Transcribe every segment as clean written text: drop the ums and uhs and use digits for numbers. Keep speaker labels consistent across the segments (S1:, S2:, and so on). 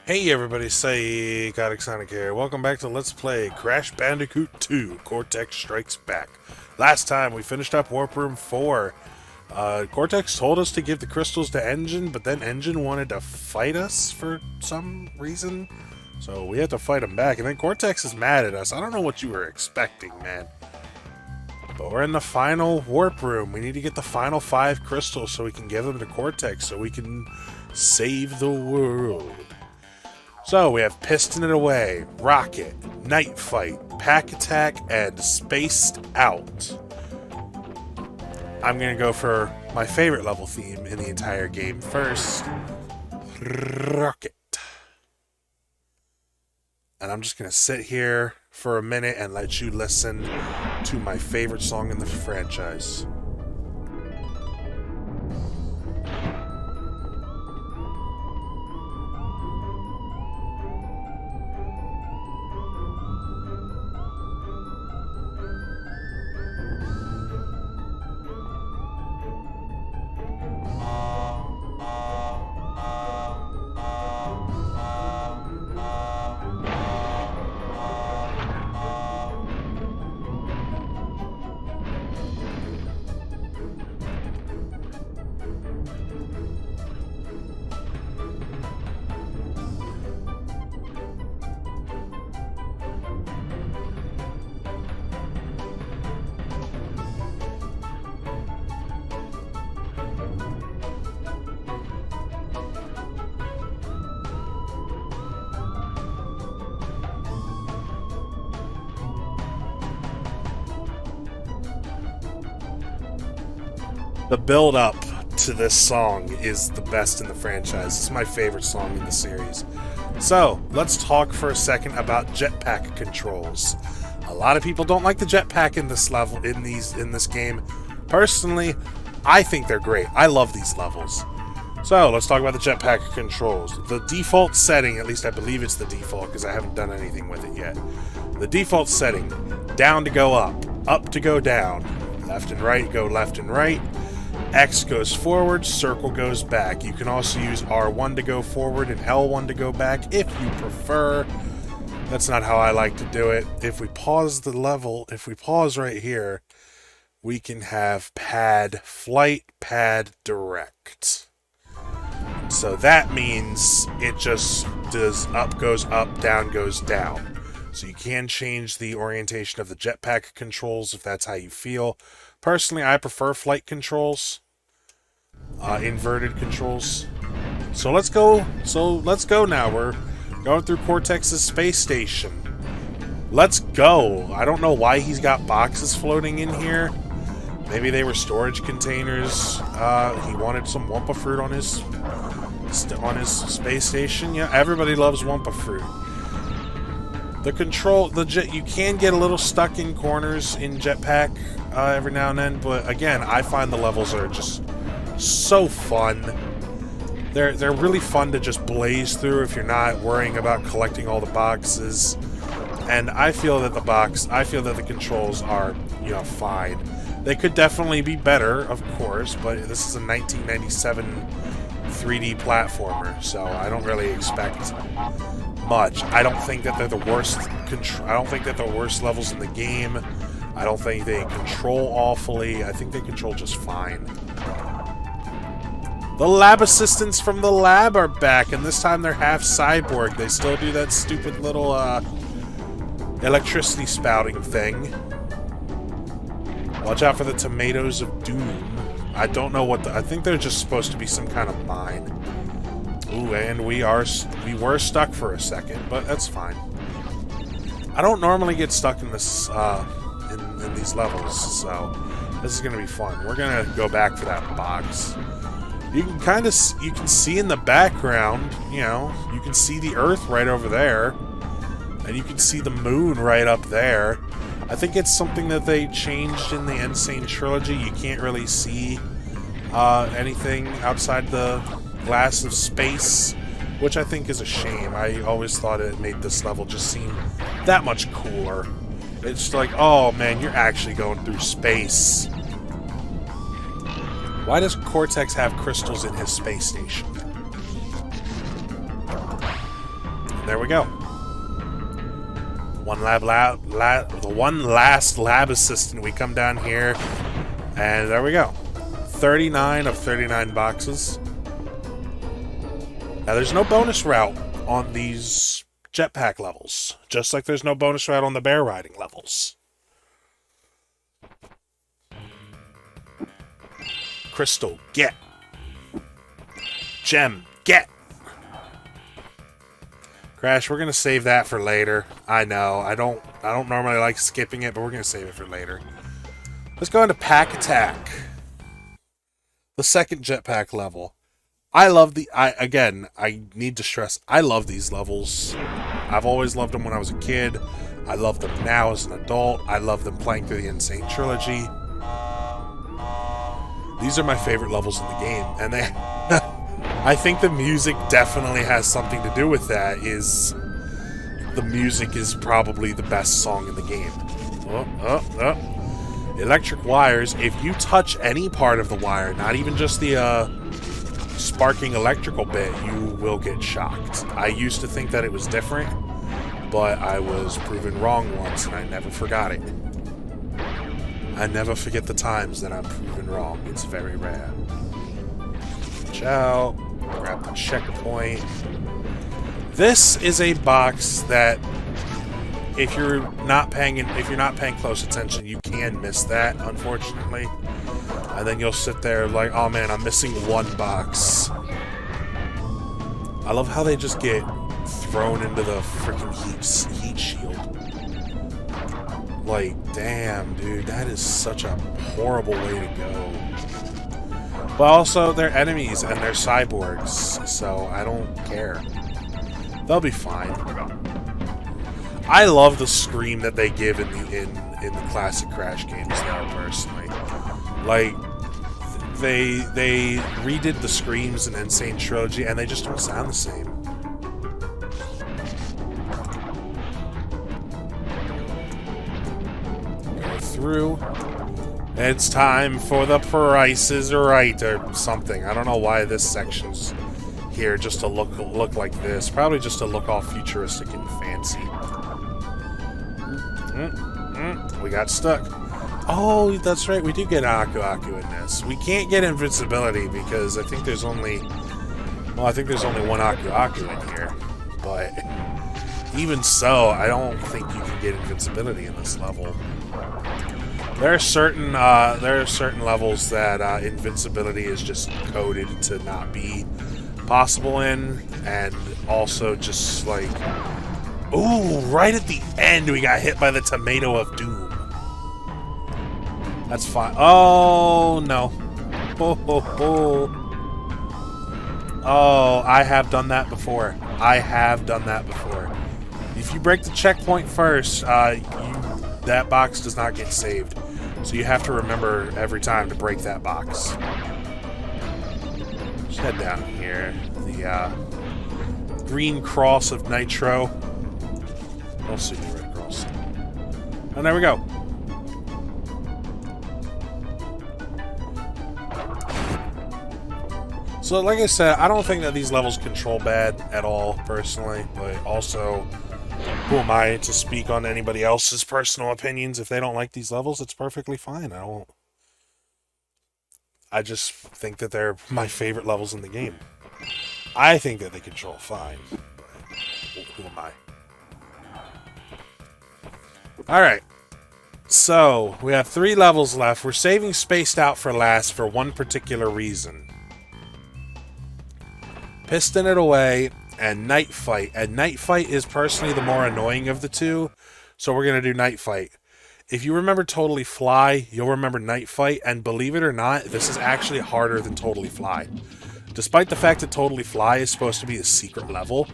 S1: Hey everybody, sykotiksonik here. Welcome back to Let's Play Crash Bandicoot 2, Cortex Strikes Back. Last time we finished up Warp Room 4. Cortex told us to give the crystals to Engine, but then Engine wanted to fight us for some reason. So we had to fight him back, and then Cortex is mad at us. I don't know what you were expecting, man. But we're in the final Warp Room. We need to get the final 5 crystals so we can give them to Cortex so we can save the world. So we have Piston It Away, Rocket, Night Fight, Pack Attack, and Spaced Out. I'm going to go for my favorite level theme in the entire game first. Rocket. And I'm just going to sit here for a minute and let you listen to my favorite song in the franchise. The build-up to this song is the best in the franchise. It's my favorite song in the series. So, let's talk for a second about jetpack controls. A lot of people don't like the jetpack in this level, in this game. Personally, I think they're great. I love these levels. So, let's talk about the jetpack controls. The default setting, at least I believe it's the default because I haven't done anything with it yet. The default setting, down to go up to go down, left and right go left and right, X goes forward, circle goes back. You can also use R1 to go forward and L1 to go back if you prefer. That's not how I like to do it. If we pause the level, if we pause right here, we can have pad flight, pad direct. So that means it just does up goes up, down goes down. So you can change the orientation of the jetpack controls if that's how you feel. Personally, I prefer flight controls, inverted controls. So let's go. Now. We're going through Cortex's space station. Let's go. I don't know why he's got boxes floating in here. Maybe they were storage containers. He wanted some Wumpa fruit on his space station. Yeah, everybody loves Wumpa fruit. You can get a little stuck in corners in jetpack every now and then, but again, I find the levels are just so fun. They're really fun to just blaze through if you're not worrying about collecting all the boxes. And I feel that the controls are, fine. They could definitely be better, of course, but this is a 1997 3D platformer, so I don't really expect much. I don't think that they're the worst. I don't think that they're the worst levels in the game. I don't think they control awfully. I think they control just fine. The lab assistants from the lab are back, and this time they're half cyborg. They still do that stupid little electricity spouting thing. Watch out for the tomatoes of doom. I don't know what I think they're just supposed to be some kind of mine. Ooh, and we were stuck for a second, but that's fine. I don't normally get stuck in this in these levels, so this is gonna be fun. We're gonna go back for that box. You can see in the background, you can see the Earth right over there, and you can see the moon right up there. I think it's something that they changed in the Insane Trilogy. You can't really see anything outside the glass of space, which I think is a shame. I always thought it made this level just seem that much cooler. It's like, oh man, you're actually going through space. Why does Cortex have crystals in his space station? there we go. The one last lab assistant. We come down here, and there we go. 39 of 39 boxes. Now, there's no bonus route on these jetpack levels, just like there's no bonus route on the bear riding levels. Crystal, get. Gem, get. Crash, we're gonna save that for later. I know, I don't normally like skipping it, but we're gonna save it for later. Let's go into Pack Attack. The second jetpack level. I love I need to stress, I love these levels. I've always loved them when I was a kid. I love them now as an adult. I love them playing through the Insane Trilogy. These are my favorite levels in the game, and they... I think the music definitely has something to do with that. The music is probably the best song in the game. Electric wires. If you touch any part of the wire, not even just the sparking electrical bit, you will get shocked. I used to think that it was different, but I was proven wrong once, and I never forgot it. I never forget the times that I'm proven wrong. It's very rare. Watch out. Grab the checkpoint. This is a box that if you're not paying close attention, you can miss that, unfortunately. And then you'll sit there like, oh man, I'm missing one box. I love how they just get thrown into the freaking heat shield. Like, damn, dude, that is such a horrible way to go. But also, they're enemies and they're cyborgs, so I don't care. They'll be fine. I love the scream that they give in the classic Crash games, though, personally. Like, they redid the screams in Insane Trilogy, and they just don't sound the same. Go through. It's time for the Price is Right or something. I don't know why this section's here just to look like this. Probably just to look all futuristic and fancy. We got stuck. Oh, that's right. We do get Aku Aku in this. We can't get invincibility because I think there's only... Well, I think there's only one Aku Aku in here. But even so, I don't think you can get invincibility in this level. There are certain levels that invincibility is just coded to not be possible in, and also just like, ooh, right at the end we got hit by the Tomato of Doom. That's fine. Oh no! Oh, I have done that before. I have done that before. If you break the checkpoint first, that box does not get saved. So you have to remember every time to break that box. Just head down here. The green cross of Nitro. Don't see the red cross. And there we go. So like I said, I don't think that these levels control bad at all, personally. But also, who am I to speak on anybody else's personal opinions? If they don't like these levels, it's perfectly fine. I just think that they're my favorite levels in the game. I think that they control fine, but who am I? Alright, so we have 3 levels left. We're saving Spaced Out for last for one particular reason. Piston It Away and Night Fight. And Night Fight is personally the more annoying of the two, so we're going to do Night Fight. If you remember Totally Fly, you'll remember Night Fight, and believe it or not, this is actually harder than Totally Fly. Despite the fact that Totally Fly is supposed to be a secret level,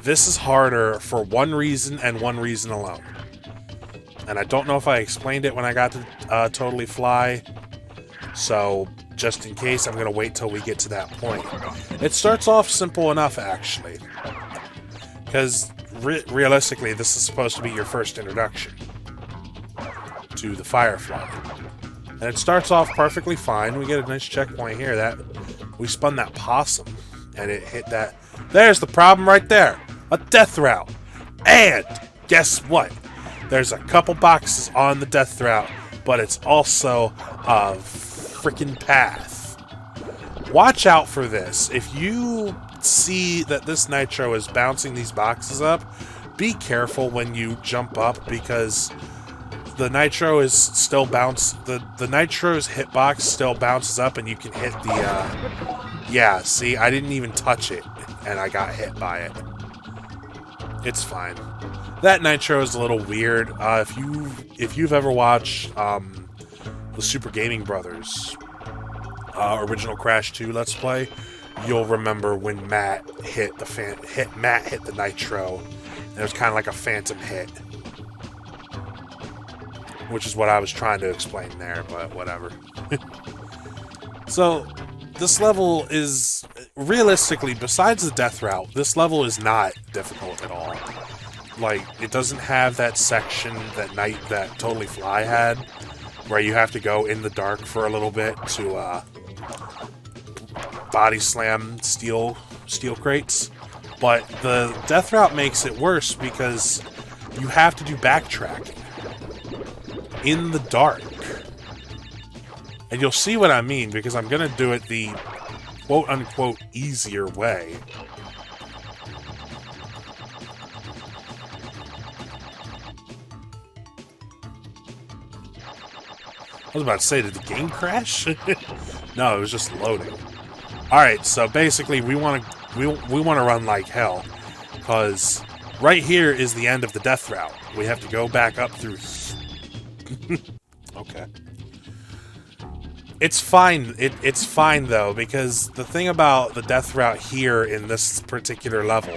S1: this is harder for one reason and one reason alone. And I don't know if I explained it when I got to Totally Fly, so just in case, I'm going to wait till we get to that point. It starts off simple enough, actually, because realistically, this is supposed to be your first introduction to the Firefly. And it starts off perfectly fine. We get a nice checkpoint here. That we spun that possum, and it hit that. There's the problem right there. a death route. And guess what? There's a couple boxes on the death route, but it's also a freaking path. Watch out for this. If you see that this nitro is bouncing these boxes up, be careful when you jump up, because the nitro is still the nitro's hitbox still bounces up, and you can hit the yeah, see, I didn't even touch it and I got hit by it. It's fine. That nitro is a little weird. If you've ever watched the Super Gaming Brothers original Crash 2 Let's Play, you'll remember when Matt hit the nitro. And it was kind of like a phantom hit, which is what I was trying to explain there, but whatever. So this level is, realistically, besides the death route, this level is not difficult at all. Like, it doesn't have that section that Totally Fly had, where you have to go in the dark for a little bit to body slam steel crates. But the death route makes it worse because you have to do backtracking in the dark. And you'll see what I mean, because I'm going to do it the quote-unquote easier way. I was about to say, did the game crash? No, it was just loading. Alright, so basically we want to run like hell, because right here is the end of the death route. We have to go back up through... Okay. It's fine. It's fine, though, because the thing about the death route here in this particular level,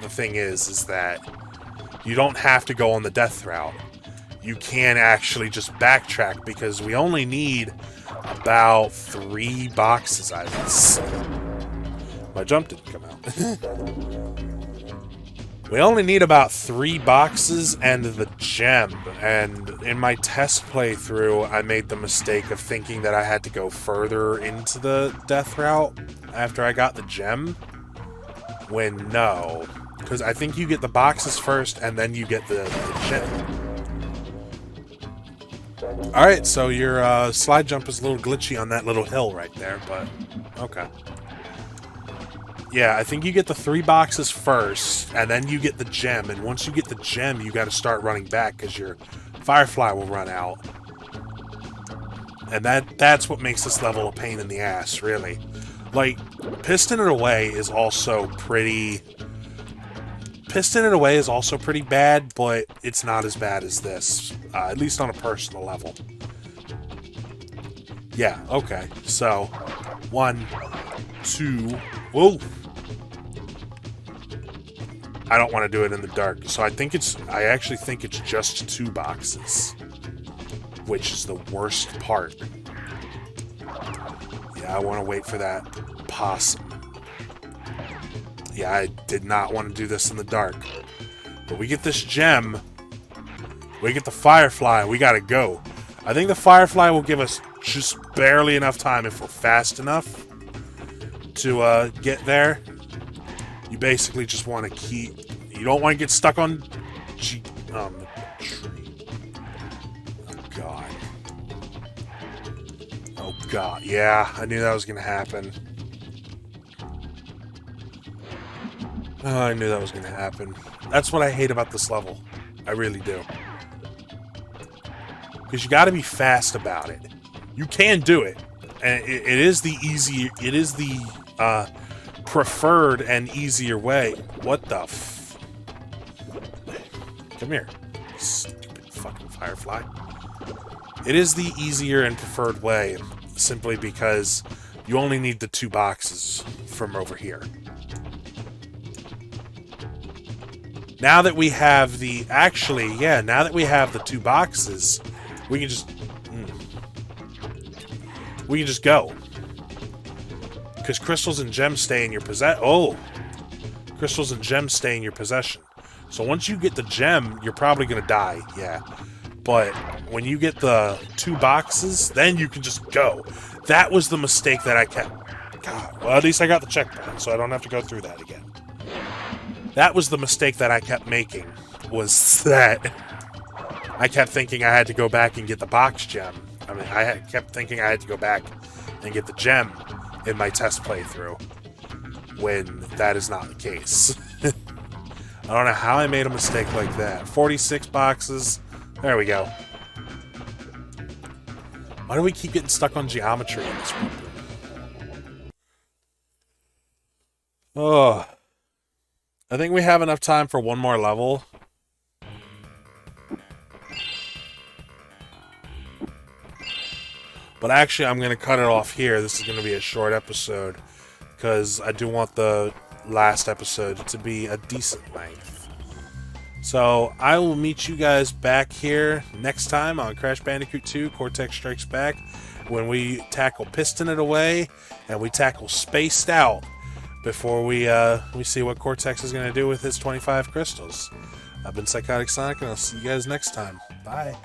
S1: the thing is that you don't have to go on the death route. You can actually just backtrack, because we only need about 3 boxes, I guess. My jump didn't come out. We only need about 3 boxes and the gem, and in my test playthrough, I made the mistake of thinking that I had to go further into the death route after I got the gem, when no. Because I think you get the boxes first, and then you get the gem. Alright, so your slide jump is a little glitchy on that little hill right there, but okay. Yeah, I think you get the 3 boxes first, and then you get the gem, and once you get the gem, you gotta start running back, because your Firefly will run out. And that's what makes this level a pain in the ass, really. Like, Piston It Away is also pretty bad, but it's not as bad as this, at least on a personal level. Yeah, okay, so 1, 2, whoa! I don't want to do it in the dark, so I actually think it's just 2 boxes, which is the worst part. Yeah, I want to wait for that possum. Yeah, I did not want to do this in the dark. But we get this gem, we get the Firefly, we gotta go. I think the Firefly will give us just barely enough time if we're fast enough to get there. You basically just want to you don't want to get stuck on the tree. Oh, God. Oh, God. Yeah, I knew that was going to happen. Oh, I knew that was going to happen. That's what I hate about this level. I really do. Because you got to be fast about it. You can do it. And it is the easy... It is the preferred and easier way. What the f... Come here. Stupid fucking Firefly. It is the easier and preferred way, simply because you only need the 2 boxes from over here. Now that we have the... Actually, yeah, now that we have the 2 boxes, we can just... We can just go. Because crystals and gems stay in your possession. Oh! Crystals and gems stay in your possession. So once you get the gem, you're probably going to die. Yeah. But when you get the 2 boxes, then you can just go. That was the mistake that I kept. God. Well, at least I got the checkpoint, so I don't have to go through that again. That was the mistake that I kept making, was that I kept thinking I had to go back and get the box gem. I mean, kept thinking I had to go back and get the gem in my test playthrough, when that is not the case. I don't know how I made a mistake like that. 46 boxes. There we go. Why do we keep getting stuck on geometry in this one? Oh. I think we have enough time for one more level. But actually, I'm going to cut it off here. This is going to be a short episode, because I do want the last episode to be a decent length. So I will meet you guys back here next time on Crash Bandicoot 2 Cortex Strikes Back, when we tackle Piston It Away and we tackle Spaced Out before we see what Cortex is going to do with his 25 crystals. I've been Sykotiksonik, and I'll see you guys next time. Bye.